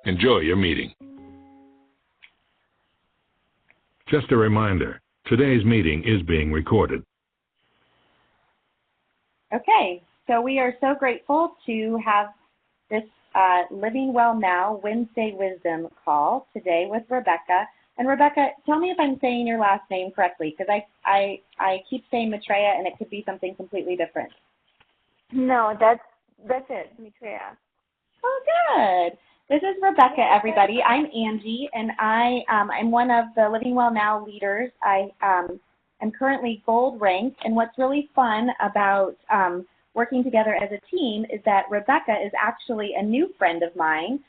Enjoy your meeting. Just a reminder, today's meeting is being recorded. Okay, so we are so grateful to have this Living Well Now Wednesday Wisdom call today with Rebeca. And Rebeca, tell me if I'm saying your last name correctly, because I keep saying Mitrea and it could be something completely different. No, that's it, Mitrea. Oh, good. This is Rebeca, everybody. I'm Angie, and I'm one of the Living Well Now leaders. I am currently gold ranked, and what's really fun about working together as a team is that Rebeca is actually a new friend of mine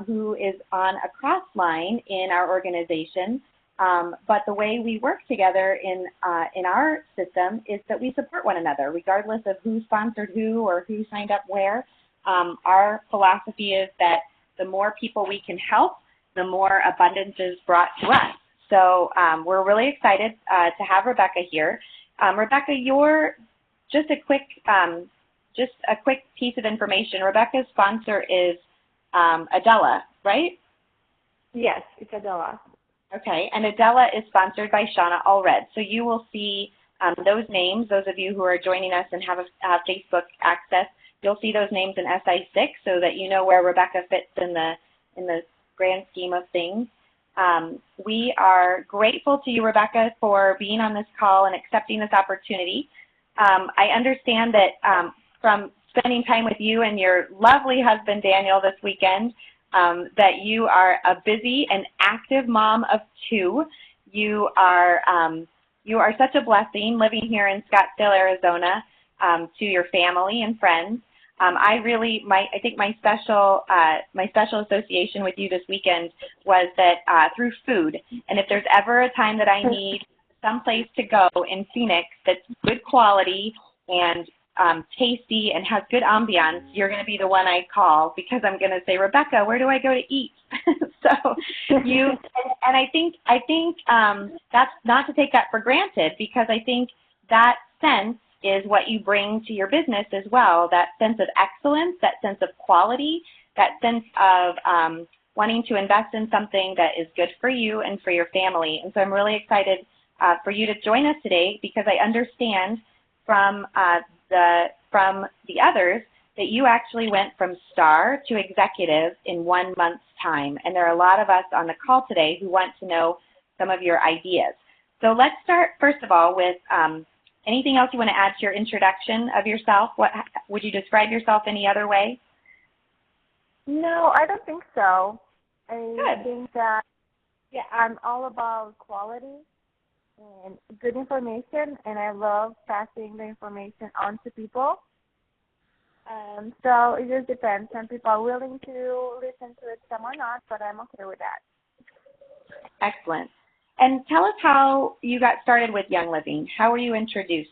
who is on a cross line in our organization. But the way we work together in our system is that we support one another, regardless of who sponsored who or who signed up where. Our philosophy is that the more people we can help, the more abundance is brought to us. So we're really excited to have Rebeca here. Rebeca, you're just a quick piece of information. Rebeca's sponsor is Adela, right? Yes, it's Adela. Okay, and Adela is sponsored by Shauna Allred. So you will see those names, those of you who are joining us and have Facebook access, you'll see those names in SI6 so that you know where Rebeca fits in the grand scheme of things. We are grateful to you, Rebeca, for being on this call and accepting this opportunity. I understand that from spending time with you and your lovely husband, Daniel, this weekend, that you are a busy and active mom of two. You are such a blessing living here in Scottsdale, Arizona, to your family and friends. I think my special association with you this weekend was that through food. And if there's ever a time that I need someplace to go in Phoenix that's good quality and tasty and has good ambiance, you're going to be the one I call, because I'm going to say, Rebeca, where do I go to eat? So you, and I think that's not to take that for granted, because I think that sense is what you bring to your business as well, that sense of excellence, that sense of quality, that sense of wanting to invest in something that is good for you and for your family. And so I'm really excited for you to join us today, because I understand from the others that you actually went from star to executive in 1 month's time. And there are a lot of us on the call today who want to know some of your ideas. So let's start, first of all, with anything else you want to add to your introduction of yourself? Would you describe yourself any other way? No, I don't think so. Good. I think that, yeah, I'm all about quality and good information, and I love passing the information on to people. So it just depends. Some people are willing to listen to it, some are not, but I'm okay with that. Excellent. And tell us how you got started with Young Living. How were you introduced?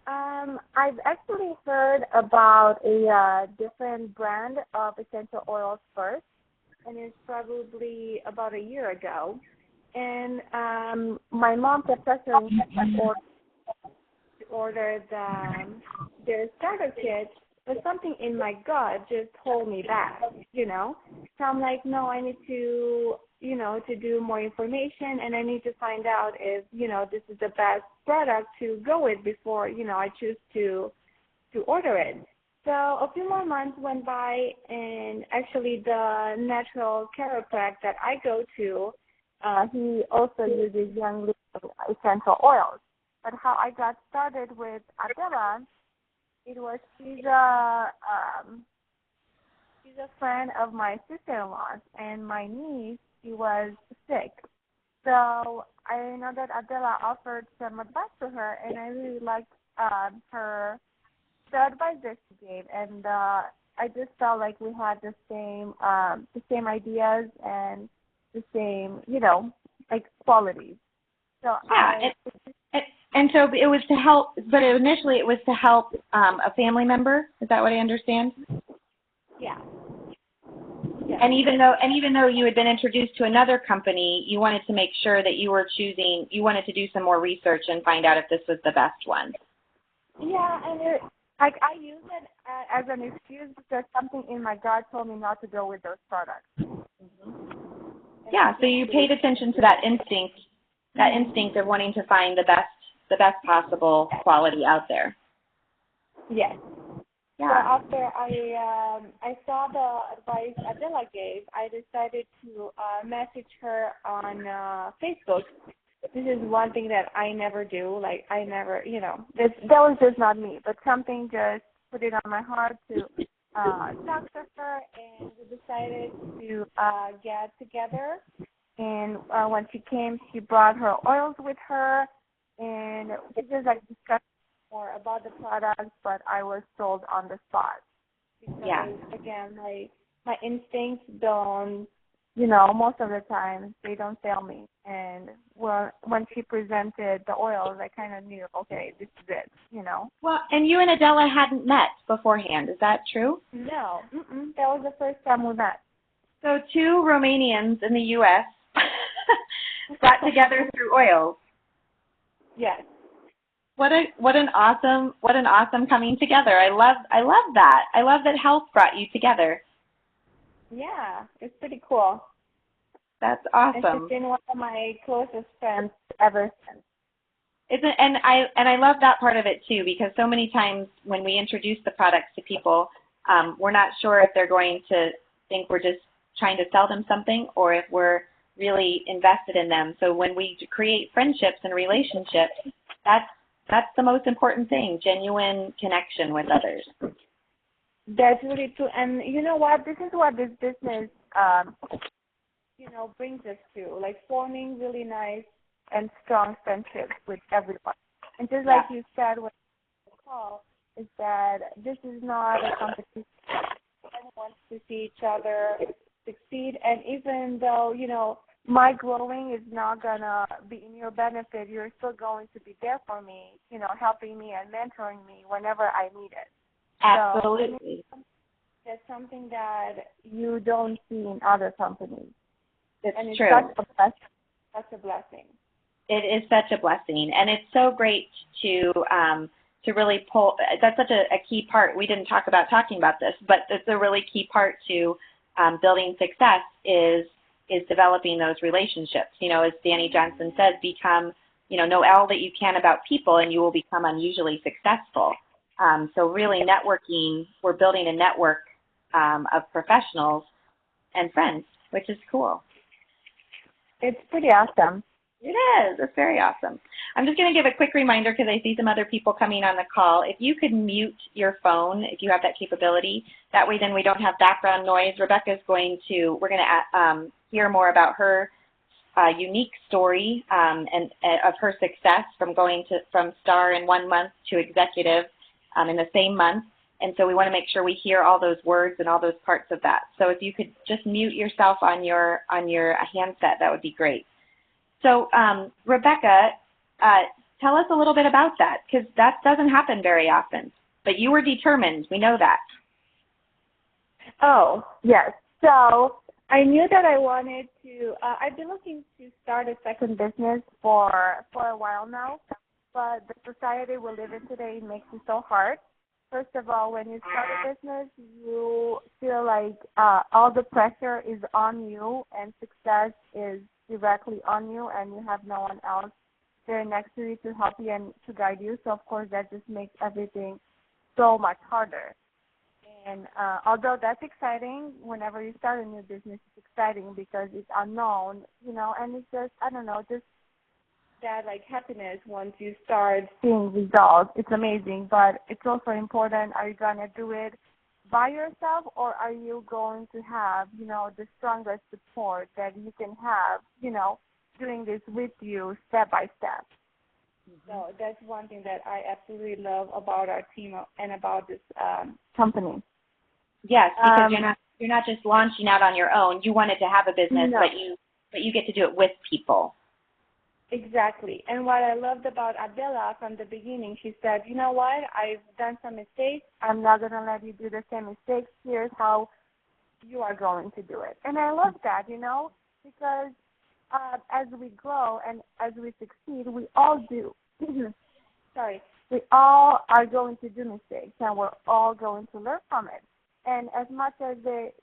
I've actually heard about a different brand of essential oils first, and it's probably about a year ago. And my mom kept pressuring me to order their starter kit, but something in my gut just told me back, So I'm like, no, I need to, to do more information, and I need to find out if, this is the best product to go with before, I choose to order it. So a few more months went by, and actually the natural chiropractor that I go to, he also uses Young Living essential oils. But how I got started with Adela, it was she's a friend of my sister-in-law's, and my niece, she was sick. So I know that Adela offered some advice to her, and I really liked the advice that she gave, and I just felt like we had the same ideas and the same, qualities. So yeah, and so it was to help, but initially it was to help a family member. Is that what I understand? Yeah. And even though you had been introduced to another company, you wanted to make sure that you wanted to do some more research and find out if this was the best one. Yeah, and Like, I use it as an excuse because something in my gut told me not to go with those products. Yeah, so you paid attention to that instinct of wanting to find the best possible quality out there. Yes. Yeah. So after I saw the advice Adela gave, I decided to message her on Facebook. This is one thing that I never do. Like, I never, that was just not me. But something just put it on my heart to talk to her, and we decided to get together. And when she came, she brought her oils with her, and we just discussed more about the products, but I was sold on the spot. Because, again, my instincts don't, most of the time, they don't fail me. And when she presented the oils, I kind of knew, okay, this is it, Well, and you and Adela hadn't met beforehand. Is that true? No. That was the first time we met. So 2 Romanians in the U.S. got together through oils. Yes. What an awesome coming together. I love that. I love that health brought you together. Yeah, it's pretty cool. That's awesome. And she's been one of my closest friends ever since. And I love that part of it too, because so many times when we introduce the products to people, we're not sure if they're going to think we're just trying to sell them something or if we're really invested in them. So when we create friendships and relationships, that's the most important thing, genuine connection with others. That's really true. And you know what? This is what this business, brings us to, like forming really nice and strong friendships with everyone. And just like you said when you call, is that this is not a competition. Everyone wants to see each other succeed. And even though, my growing is not going to be in your benefit, you're still going to be there for me, helping me and mentoring me whenever I need it. Absolutely. So, that's something that you don't see in other companies. It's it's true. Such a blessing. It is such a blessing, and it's so great to really pull. That's such a key part. We didn't talk about talking about this, but it's a really key part to building success is developing those relationships. As Danny Johnson says, know all that you can about people, and you will become unusually successful. So really networking, we're building a network of professionals and friends, which is cool. It's pretty awesome. It is. It's very awesome. I'm just going to give a quick reminder because I see some other people coming on the call. If you could mute your phone, if you have that capability, that way then we don't have background noise. Rebeca's we're going to hear more about her unique story and of her success from star in 1 month to executive in the same month. And so we want to make sure we hear all those words and all those parts of that. So if you could just mute yourself on your handset, that would be great. So Rebeca, tell us a little bit about that, because that doesn't happen very often. But you were determined. We know that. Oh, yes. So I knew that I wanted to, I've been looking to start a second business for a while now, but the society we live in today makes it so hard. First of all, when you start a business, you feel like all the pressure is on you and success is directly on you, and you have no one else there next to you to help you and to guide you. So, of course, that just makes everything so much harder. And although that's exciting, whenever you start a new business, it's exciting because it's unknown, and it's just, I don't know, just that happiness once you start seeing results. It's amazing, but it's also important. Are you going to do it by yourself, or are you going to have, the strongest support that you can have, doing this with you step by step? Mm-hmm. So that's one thing that I absolutely love about our team and about this company. Yes, because you're not just launching out on your own. You wanted to have a business, no. but you get to do it with people. Exactly. And what I loved about Adela from the beginning, she said, you know what, I've done some mistakes. I'm not going to let you do the same mistakes. Here's how you are going to do it. And I love that, because as we grow and as we succeed, we all do. Sorry. we all are going to do mistakes, and we're all going to learn from it. And as much as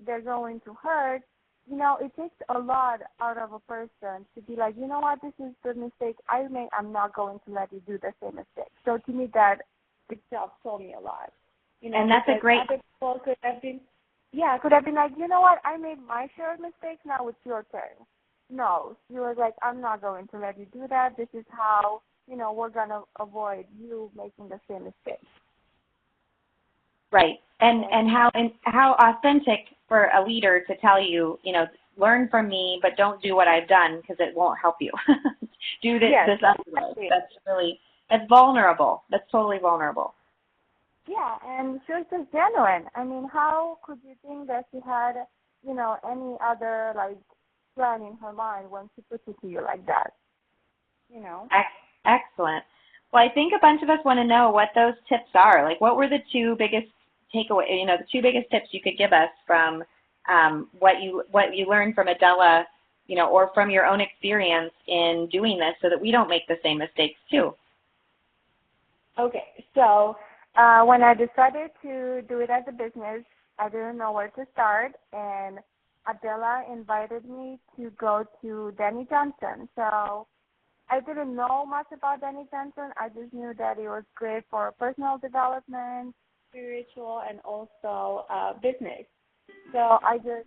they're going to hurt, it takes a lot out of a person to be like, you know what, this is the mistake I made. I'm not going to let you do the same mistake. So to me, that itself told me a lot. And that's a great. Other people could have been like, you know what, I made my share of mistakes. Now it's your turn. No, you were like, I'm not going to let you do that. This is how we're gonna avoid you making the same mistake. Right, and how authentic for a leader to tell you, learn from me, but don't do what I've done because it won't help you. Do this other way. That's vulnerable. That's totally vulnerable. Yeah, and she was just genuine. I mean, how could you think that she had, any other plan in her mind when she put it to you like that? Excellent. Well, I think a bunch of us want to know what those tips are. Like, what were the two biggest takeaway? The two biggest tips you could give us from what you learned from Adela, or from your own experience in doing this, so that we don't make the same mistakes too. Okay, so when I decided to do it as a business, I didn't know where to start, and Adela invited me to go to Danny Johnson. So I didn't know much about Danny Johnson. I just knew that it was great for personal development, spiritual, and also business. So I just,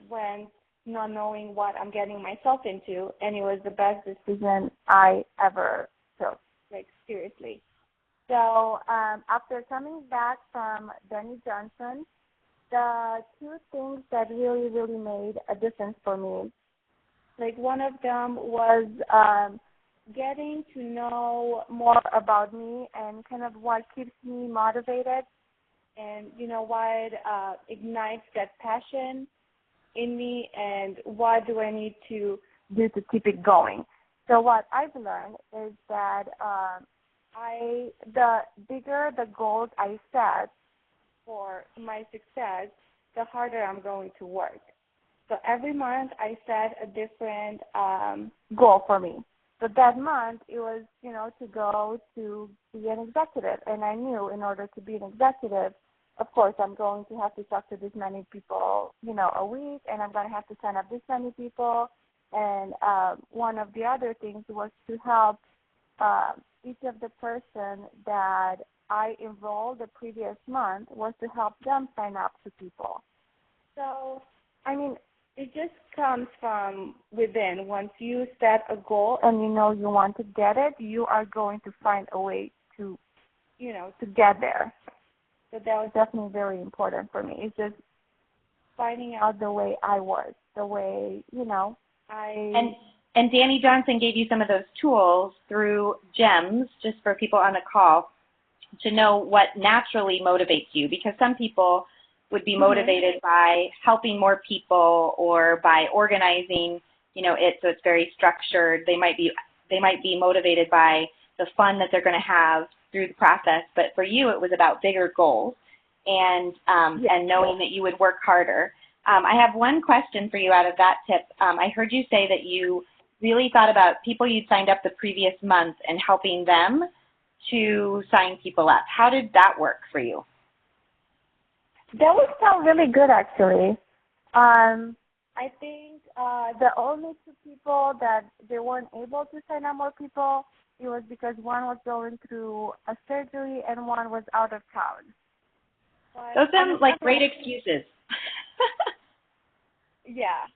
went not knowing what I'm getting myself into, and it was the best decision I ever took, seriously. So after coming back from Danny Johnson, the two things that really, really made a difference for me, one of them was getting to know more about me and kind of what keeps me motivated and, what ignites that passion in me and what do I need to do to keep it going. So what I've learned is that the bigger the goals I set for my success, the harder I'm going to work. So every month I set a different goal for me. So that month it was, to go to be an executive. And I knew in order to be an executive, of course, I'm going to have to talk to this many people, a week, and I'm going to have to sign up this many people. And one of the other things was to help each of the person that I enrolled the previous month was to help them sign up to people. So, it just comes from within. Once you set a goal and you want to get it, you are going to find a way to, to get there. So that was definitely very important for me. It's just finding out the way I work, the way, And Danny Johnson gave you some of those tools through GEMS, just for people on the call, to know what naturally motivates you, because some people would be motivated by helping more people or by organizing, it so it's very structured. They might be motivated by the fun that they're going to have through the process. But for you, it was about bigger goals and knowing that you would work harder. I have one question for you out of that tip. I heard you say that you really thought about people you'd signed up the previous month and helping them to sign people up. How did that work for you? That would sound really good, actually. I think the only two people that they weren't able to sign up more people, it was because one was going through a surgery and one was out of town. But those sound like great excuses. Yeah,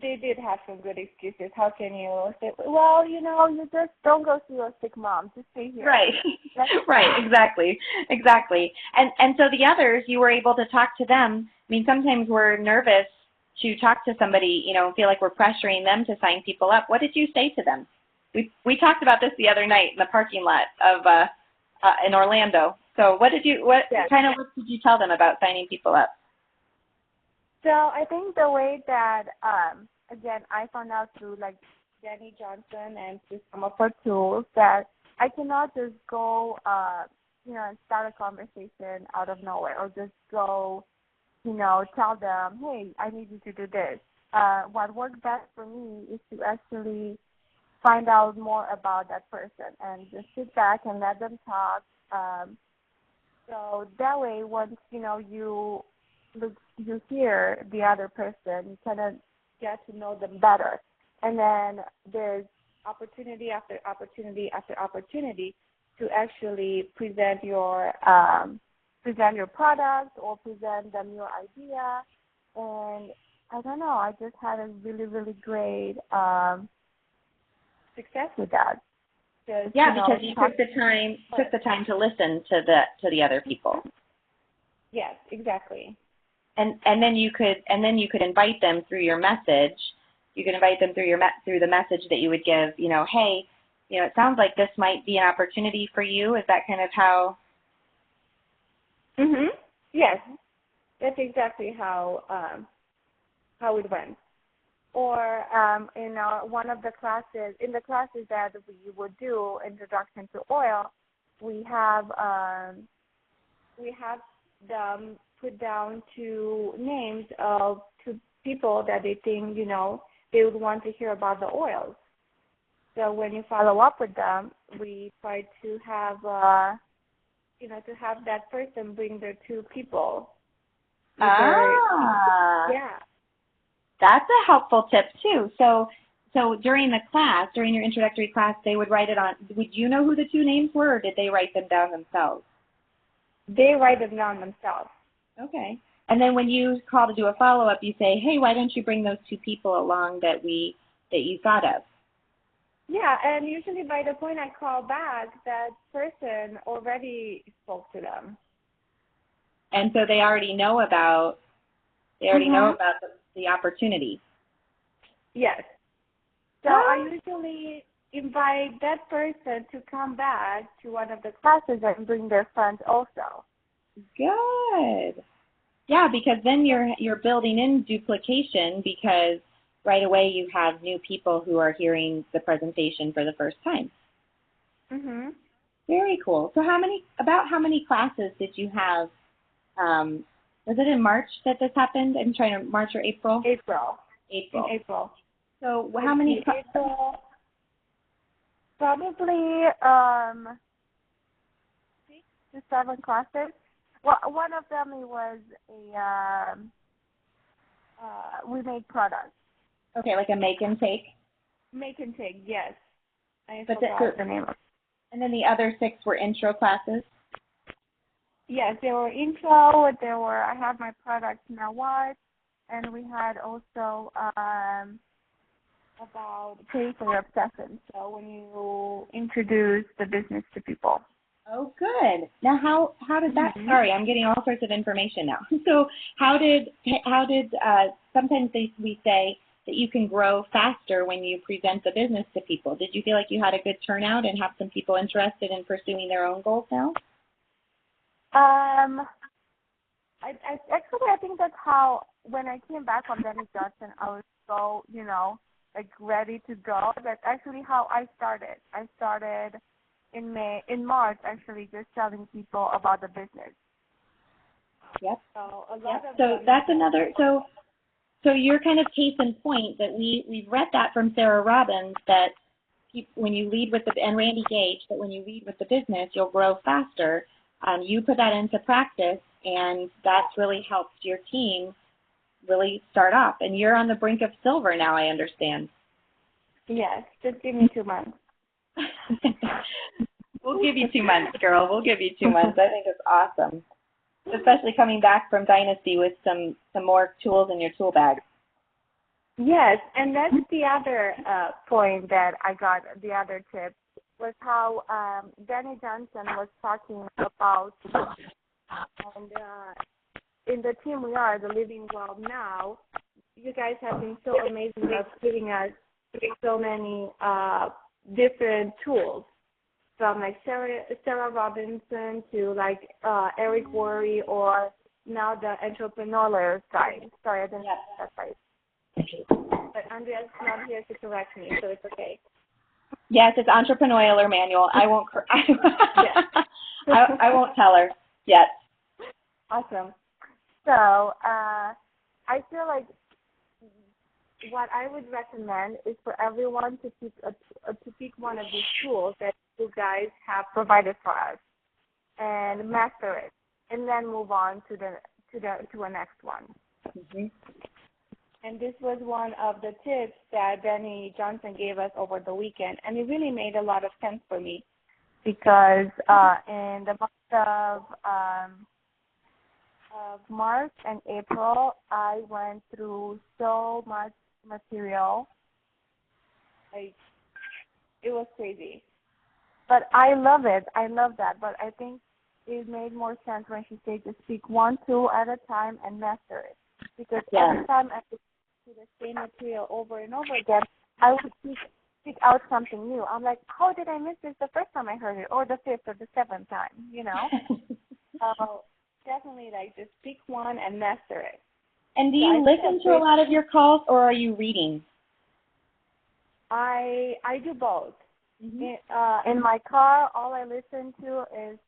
they did have some good excuses. How can you say, well, you just don't go see your sick mom. Just stay here. Right. Right, exactly. And so the others, you were able to talk to them. Sometimes we're nervous to talk to somebody, feel like we're pressuring them to sign people up. What did you say to them? We talked about this the other night in the parking lot of in Orlando. So what did you tell them about signing people up? So I think the way that, again, I found out through Danny Johnson and through some of her tools that I cannot just go, and start a conversation out of nowhere or just go, tell them, hey, I need you to do this. What worked best for me is to actually find out more about that person and just sit back and let them talk. So that way, once you hear the other person, you kind of get to know them better, and then there's opportunity after opportunity after opportunity to actually present your product or present them your idea. And I don't know, I just had a really, really great success with that. Because you took the time to listen to the other people. Yes, exactly. And then you could invite them through your message. You could invite them through the message that you would give. Hey, it sounds like this might be an opportunity for you. Is that kind of how? Mhm. Yes, that's exactly how it went. Or in one of the classes, the classes that we would do, Introduction to Oil, we have them put down two names of two people that they think they would want to hear about the oils. So when you follow up with them, we try to have to have that person bring their two people. Yeah. That's a helpful tip too. So during your introductory class, they would write it on. Would you know who the two names were, or did they write them down themselves? They write them down themselves. Okay. And then when you call to do a follow-up, you say, hey, why don't you bring those two people along that you thought of? Yeah, and usually by the point I call back, that person already spoke to them. And so they already know about the opportunity. Yes. So I usually invite that person to come back to one of the classes and bring their friends also. Good. Yeah, because then you're building in duplication, because right away you have new people who are hearing the presentation for the first time. Mhm. Very cool. So how many classes did you have? Was it in March that this happened? I'm trying to March or April? April. April. In April. So how many? April. Probably 6 to 7 classes. Well, one of them was we made products. Okay, like a make and take. Make and take, yes. I But forgot the name of it. And then the other 6 were intro classes. Yes, there were intro. I have my product now what, and we had also about pay for your obsession. So when you introduce the business to people. Oh, good. Now, how did that? Sorry, I'm getting all sorts of information now. So, how did sometimes we say that you can grow faster when you present the business to people. Did you feel like you had a good turnout and have some people interested in pursuing their own goals now? I think that's how, when I came back from Dennis Johnson, I was so, ready to go. That's actually how I started. I started in March, actually, just telling people about the business. Yep. So that's another, so you're kind of case in point that we've read that from Sarah Robbins, that when you lead with and Randy Gage, that when you lead with the business, you'll grow faster. You put that into practice, and that's really helped your team really start off. And you're on the brink of silver now, I understand. Yes, just give me 2 months. We'll give you 2 months, girl. We'll give you 2 months. I think it's awesome, especially coming back from Dynasty with some more tools in your tool bag. Yes, and that's the other point that I got, the other tip, was how Danny Johnson was talking about, and in the team we are, the Living Well Now, you guys have been so amazing at giving us so many different tools, from like Sarah Robinson to like Eric Worre, or now the entrepreneurial side. Sorry, I didn't get that right. But Andrea's not here to correct me, so it's okay. Yes, it's entrepreneurial manual. I won't. I won't tell her yet. Awesome. So I feel like what I would recommend is for everyone to pick one of these tools that you guys have provided for us and master it, and then move on to a next one. Mm-hmm. And this was one of the tips that Danny Johnson gave us over the weekend, and it really made a lot of sense for me because in the month of March and April, I went through so much material. Like, it was crazy. But I love it. I love that. But I think it made more sense when she said just pick one tool at a time and master it. Because every time I would do the same material over and over again, I would pick out something new. I'm like, how did I miss this the first time I heard it, or the fifth or the seventh time, you know? So definitely, like, just pick one and master it. And do you listen to a lot of your calls, or are you reading? I do both. Mm-hmm. In my car, all I listen to is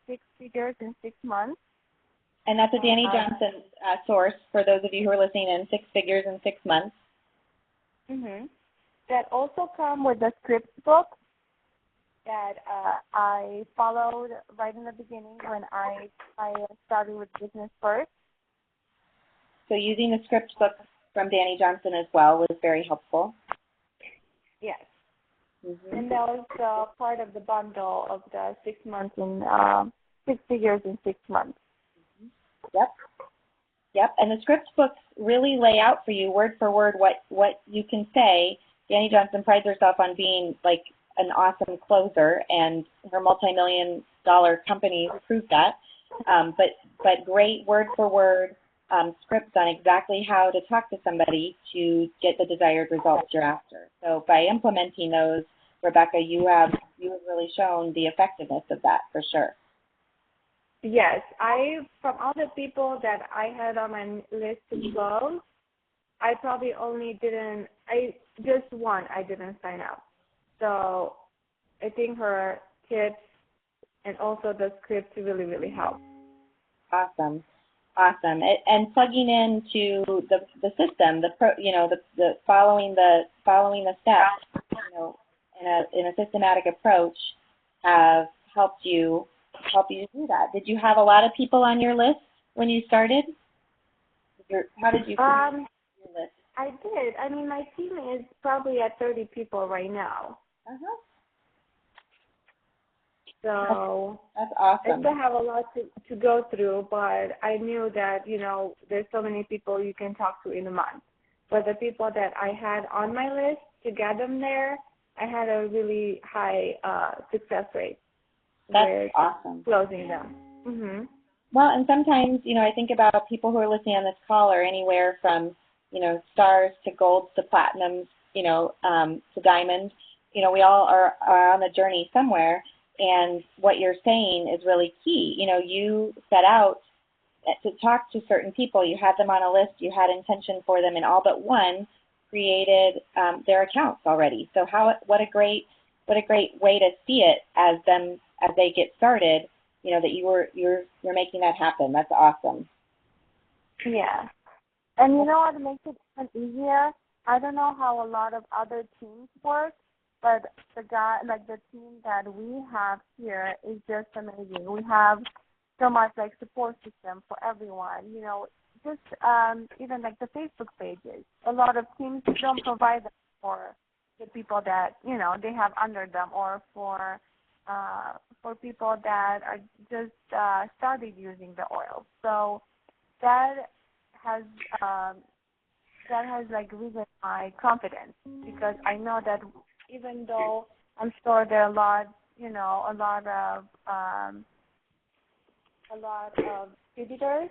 6 Figures in 6 Months. And that's a Danny Johnson source for those of you who are listening in, 6 Figures in 6 Months. Mm-hmm. That also come with the scripts book that I followed right in the beginning when I started with Business First. So using the script book from Danny Johnson as well was very helpful. Yes. Mm-hmm. And that was part of the bundle of the 6 months in 6 Figures in 6 Months. Yep. And the script books really lay out for you word for word what you can say. Danny Johnson prides herself on being like an awesome closer, and her multi-million-dollar companies prove that. But great word for word scripts on exactly how to talk to somebody to get the desired results you're after. So by implementing those, Rebeca, you have really shown the effectiveness of that for sure. Yes, from all the people that I had on my list to close, I probably just one I didn't sign up. So I think her tips and also the script really, really helped. Awesome. And plugging into the system, the following the steps, in a systematic approach, have helped you do that. Did you have a lot of people on your list when you started? How did you create your list? I did. I mean, my team is probably at 30 people right now. Uh-huh. So that's awesome. I still have a lot to go through, but I knew that, there's so many people you can talk to in a month. But the people that I had on my list, to get them there, I had a really high success rate. That's awesome. Closing them. Mm-hmm. Well, and sometimes, I think about people who are listening on this call are anywhere from, stars to golds to platinums, to diamonds. We all are on a journey somewhere, and what you're saying is really key. You set out to talk to certain people. You had them on a list. You had intention for them, and all but one created their accounts already. So what a great way to see it as they get started. That you're making that happen. That's awesome. Yeah. And you know what makes it even easier? I don't know how a lot of other teams work, but the team that we have here is just amazing. We have so much support system for everyone. Just even the Facebook pages. A lot of teams don't provide them for the people that they have under them, or for people that are just started using the oil. So that has risen my confidence, because I know that even though I'm sure there are a lot of distributors,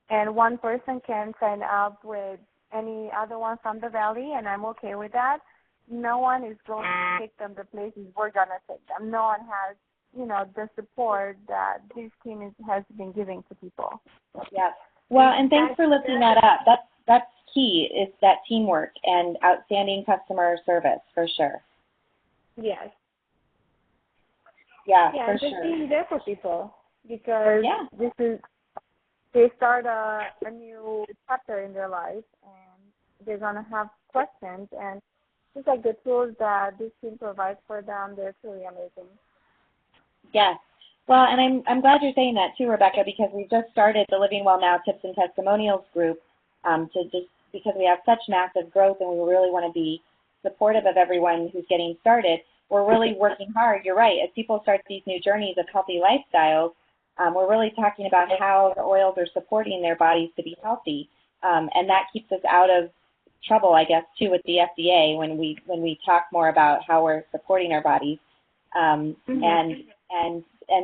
and one person can sign up with any other one from the Valley, and I'm okay with that. No one is going to take them the places we're going to take them. No one has, the support that this team has been giving to people. Yes. Well, and thanks for lifting that up. That's key, is that teamwork and outstanding customer service, for sure. Yes. Yeah, for for just sure. being there for people, because they start a new chapter in their life, and they're going to have questions. And just like the tools that this team provides for them, they're truly amazing. Yes. Well, and I'm glad you're saying that too, Rebeca, because we just started the Living Well Now Tips and Testimonials group because we have such massive growth and we really want to be supportive of everyone who's getting started. We're really working hard. You're right. As people start these new journeys of healthy lifestyles, we're really talking about how the oils are supporting their bodies to be healthy, and that keeps us out of trouble, I guess, too, with the FDA when we talk more about how we're supporting our bodies, and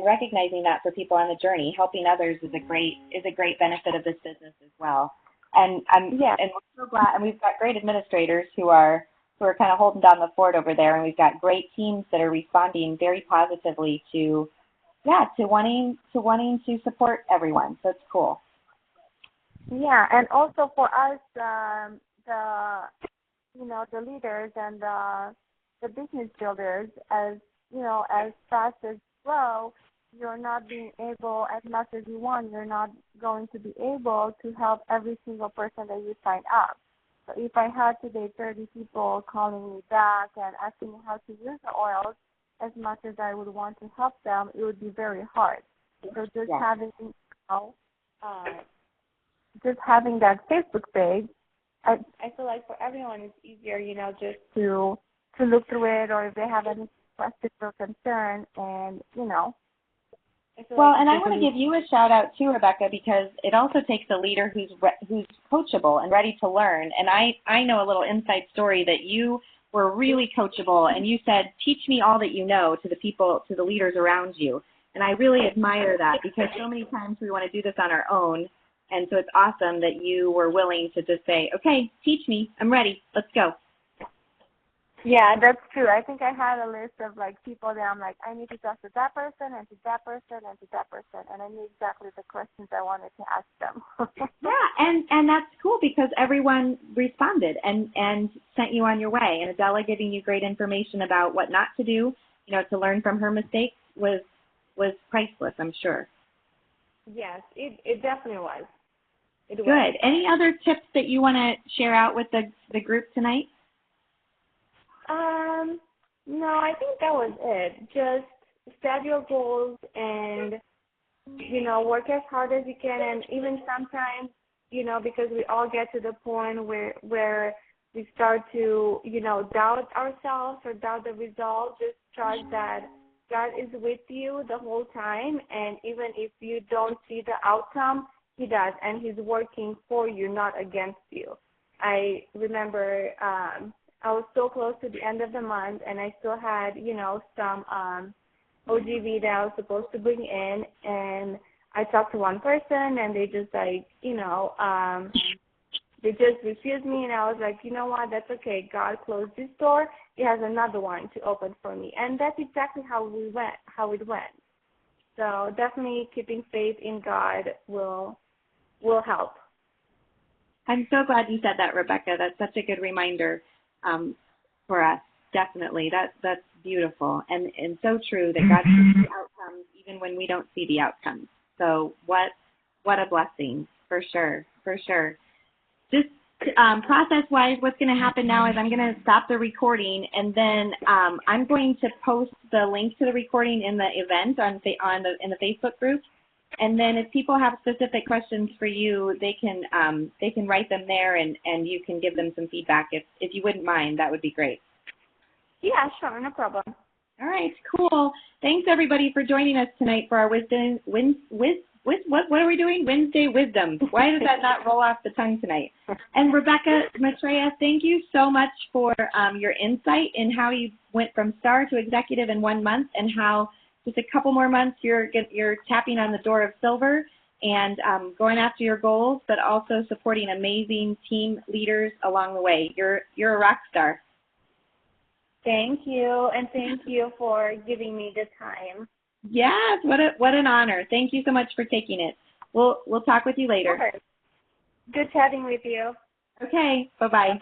recognizing that for people on the journey, helping others is a great benefit of this business as well. And we're so glad, and we've got great administrators who are kind of holding down the fort over there, and we've got great teams that are responding very positively to wanting to support everyone. So it's cool. Yeah, and also for us, the leaders and the business builders, as fast as you grow, you're not being able, as much as you want, you're not going to be able to help every single person that you sign up. So if I had today 30 people calling me back and asking me how to use the oils, as much as I would want to help them, it would be very hard. So just having that Facebook page, I feel like for everyone it's easier, just to look through it, or if they have any questions or concern, and Well, and I want to give you a shout out too, Rebeca, because it also takes a leader who's coachable and ready to learn. And I know a little inside story that you were really coachable, and you said, "Teach me all that you know," to the leaders around you. And I really admire that, because so many times we want to do this on our own. And so it's awesome that you were willing to just say, "Okay, teach me. I'm ready. Let's go." Yeah, that's true. I think I had a list of people that I'm like, I need to talk to that person and to that person and to that person, and I knew exactly the questions I wanted to ask them. Yeah, and that's cool, because everyone responded and sent you on your way. And Adela giving you great information about what not to do, to learn from her mistakes was priceless, I'm sure. Yes, it definitely was. Good. Any other tips that you want to share out with the group tonight? No, I think that was it. Just set your goals and, work as hard as you can. And even sometimes, because we all get to the point where we start to, doubt ourselves or doubt the result, just trust that God is with you the whole time. And even if you don't see the outcome, He does, and He's working for you, not against you. I remember I was so close to the end of the month, and I still had, some OGV that I was supposed to bring in, and I talked to one person, and they just they just refused me, and I was like, you know what, that's okay. God closed this door. He has another one to open for me, and that's exactly how it went. So definitely keeping faith in God will help. I'm so glad you said that, Rebeca. That's such a good reminder for us. Definitely. That's beautiful and so true that God sees the outcomes even when we don't see the outcomes. So what a blessing, for sure. Just process-wise, what's going to happen now is I'm going to stop the recording, and then I'm going to post the link to the recording in the event in the Facebook group. And then if people have specific questions for you, they can write them there, and you can give them some feedback. If you wouldn't mind, that would be great. Yeah, sure, no problem. All right, cool. Thanks everybody for joining us tonight for our what are we doing? Wednesday Wisdom. Why does that not roll off the tongue tonight? And Rebeca Mitrea, thank you so much for your insight in how you went from star to executive in 1 month, and how just a couple more months you're tapping on the door of silver and going after your goals, but also supporting amazing team leaders along the way. You're a rock star. Thank you, and thank you for giving me the time. Yes, what an honor. Thank you so much for taking it. We'll talk with you later. Sure. Good chatting with you. Okay, bye-bye.